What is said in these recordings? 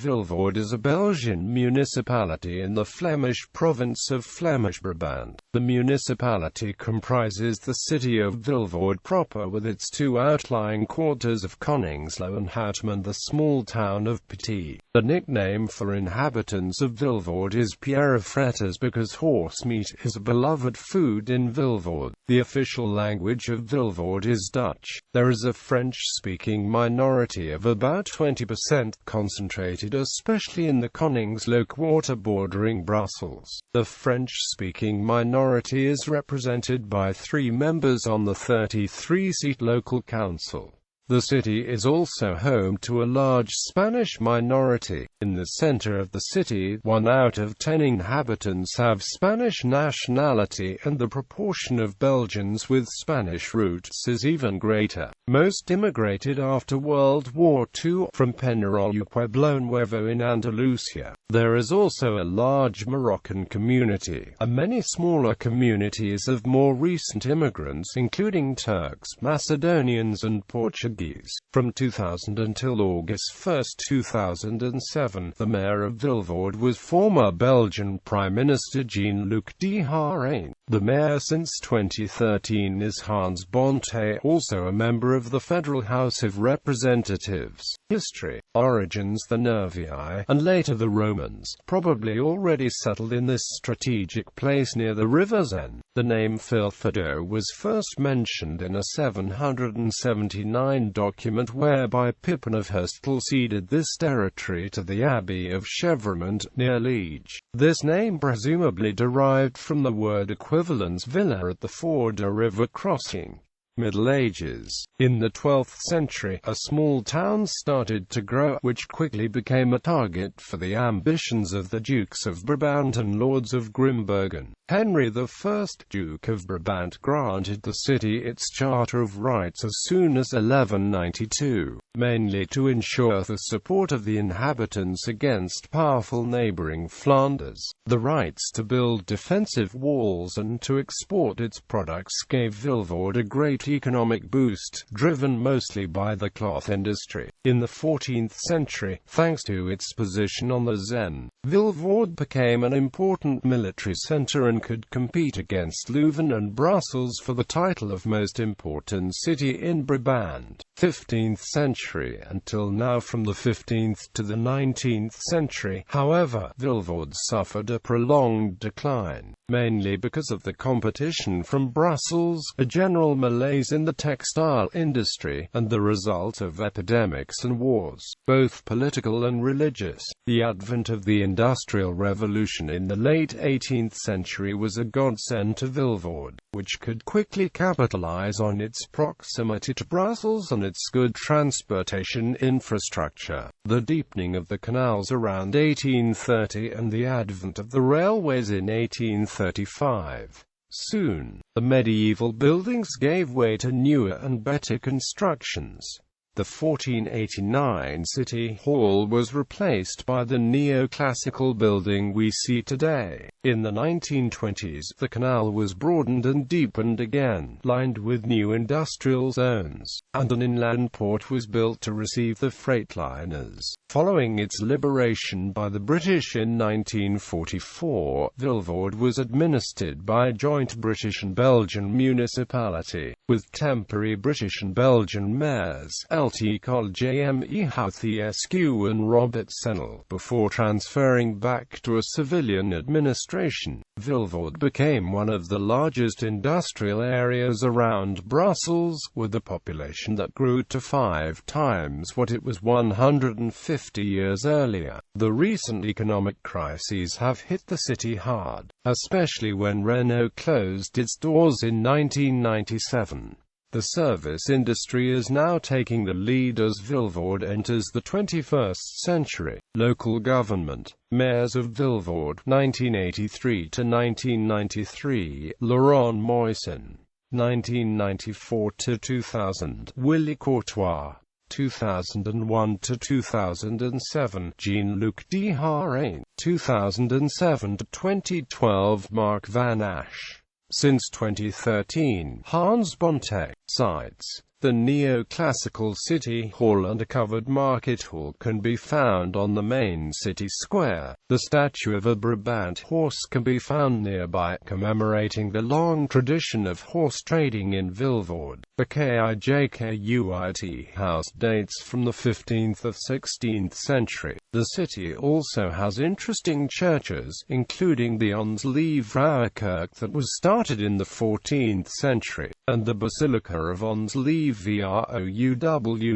Vilvoorde is a Belgian municipality in the Flemish province of Flemish Brabant. The municipality comprises the city of Vilvoorde proper with its two outlying quarters of Koningslo and Houtem and the small town of Peutie. The nickname for inhabitants of Vilvoorde is Pjeirrefretters because horse meat is a beloved food in Vilvoorde. The official language of Vilvoorde is Dutch. There is a French-speaking minority of about 20%, concentrated especially in the Koningslo quarter bordering Brussels. The French-speaking minority is represented by 3 members on the 33-seat local council. The city is also home to a large Spanish minority. In the center of the city, 1 out of 10 inhabitants have Spanish nationality, and the proportion of Belgians with Spanish roots is even greater. Most immigrated after World War II from Periergeia Pueblo Nuevo in Andalusia. There is also a large Moroccan community, and many smaller communities of more recent immigrants including Turks, Macedonians and Portuguese. From 2000 until August 1, 2007, the mayor of Vilvoorde was former Belgian Prime Minister Jean-Luc Dehaene. The mayor since 2013 is Hans Bonte, also a member of the Federal House of Representatives. History. Origins. The Nervii, and later the Romans, probably already settled in this strategic place near the river Seine. The name Vilvoorde was first mentioned in a 779 document whereby Pippin of Herstal ceded this territory to the Abbey of Chevremont, near Liege. This name presumably derived from the word equivalence villa at the Voorde river crossing. Middle Ages. In the 12th century, a small town started to grow, which quickly became a target for the ambitions of the Dukes of Brabant and Lords of Grimbergen. Henry I, Duke of Brabant, granted the city its Charter of Rights as soon as 1192, mainly to ensure the support of the inhabitants against powerful neighboring Flanders. The rights to build defensive walls and to export its products gave Vilvoorde a great economic boost, driven mostly by the cloth industry. In the 14th century, thanks to its position on the Seine, Vilvoorde became an important military center and could compete against Leuven and Brussels for the title of most important city in Brabant. 15th century until now. From the 15th to the 19th century, however, Vilvoorde suffered a prolonged decline, mainly because of the competition from Brussels, a general malaise in the textile industry, and the result of epidemics and wars, both political and religious. The advent of the Industrial Revolution in the late 18th century was a godsend to Vilvoorde, which could quickly capitalize on its proximity to Brussels and its good transportation infrastructure. The deepening of the canals around 1830 and the advent of the railways in 1835. Soon, the medieval buildings gave way to newer and better constructions. The 1489 City Hall was replaced by the neoclassical building we see today. In the 1920s, the canal was broadened and deepened again, lined with new industrial zones, and an inland port was built to receive the freightliners. Following its liberation by the British in 1944, Vilvoorde was administered by a joint British and Belgian municipality, with temporary British and Belgian mayors, Lt. Col J.M.E. Houthesque and Robert Sennel, before transferring back to a civilian administration. Vilvoorde became one of the largest industrial areas around Brussels, with a population that grew to 5 times what it was 150 years earlier. The recent economic crises have hit the city hard, especially when Renault closed its doors in 1997. The service industry is now taking the lead as Vilvoorde enters the 21st century. Local government. Mayors of Vilvoorde, 1983 to 1993, Laurent Moisson, 1994 to 2000, Willy Courtois, 2001 to 2007, Jean-Luc Dehaene, 2007 to 2012, Mark Van Asch. Since 2013, Hans Bonte. Sites. The neoclassical city hall and a covered market hall can be found on the main city square. The statue of a Brabant horse can be found nearby, commemorating the long tradition of horse trading in Vilvoorde. The Pjeirrefretters house dates from the 15th or 16th century. The city also has interesting churches, including the Ons-Lieve-Vrouwenkerk that was started in the 14th century, and the Basilica of Ons-Lieve-Vrouwen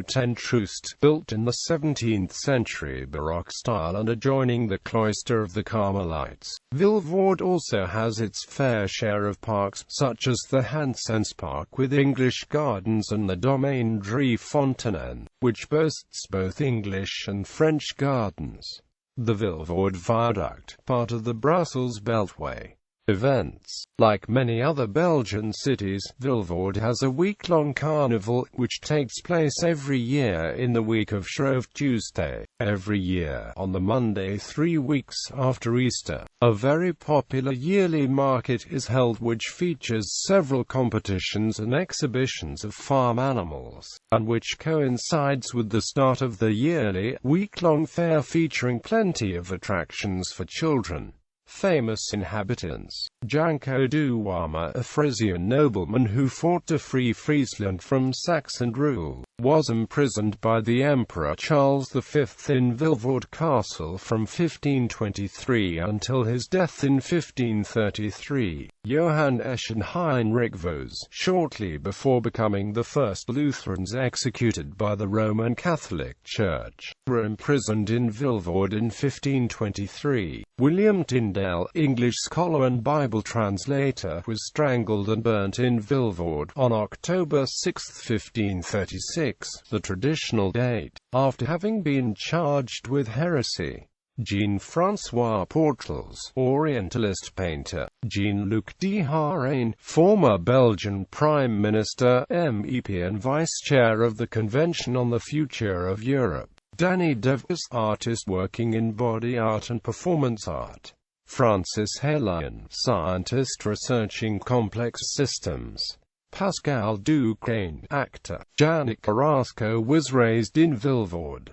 ten Troost, built in the 17th century Baroque style and adjoining the cloister of the Carmelites. Vilvoorde also has its fair share of parks, such as the Hansenspark with English gardens and the Domaine Drie Fonteinen, which boasts both English and French gardens. The Vilvoorde Viaduct, part of the Brussels Beltway. Events. Like many other Belgian cities, Vilvoorde has a week-long carnival, which takes place every year in the week of Shrove Tuesday, every year on the Monday 3 weeks after Easter. A very popular yearly market is held which features several competitions and exhibitions of farm animals, and which coincides with the start of the yearly, week-long fair featuring plenty of attractions for children. Famous inhabitants. Janco du Warma, a Frisian nobleman who fought to free Friesland from Saxon rule, was imprisoned by the Emperor Charles V in Vilvoorde Castle from 1523 until his death in 1533. Johann Esch and Heinrich Vos, shortly before becoming the first Lutherans executed by the Roman Catholic Church, were imprisoned in Vilvoorde in 1523. William Tyndale, English scholar and Bible translator, was strangled and burnt in Vilvoorde on October 6, 1536, the traditional date, after having been charged with heresy. Jean-François Portals, Orientalist painter. Jean-Luc Dehaene, former Belgian Prime Minister, MEP and Vice-Chair of the Convention on the Future of Europe. Danny Devos, artist working in body art and performance art. Francis Helion, scientist researching complex systems. Pascal Duquesne, actor. Janik Carrasco was raised in Vilvoorde.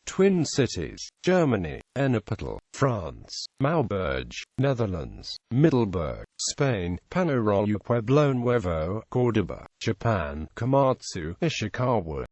Twin cities. Germany, Ennepetal, France, Maubeuge, Netherlands, Middelburg, Spain, Panorama Pueblo Nuevo, Córdoba, Japan, Komatsu, Ishikawa,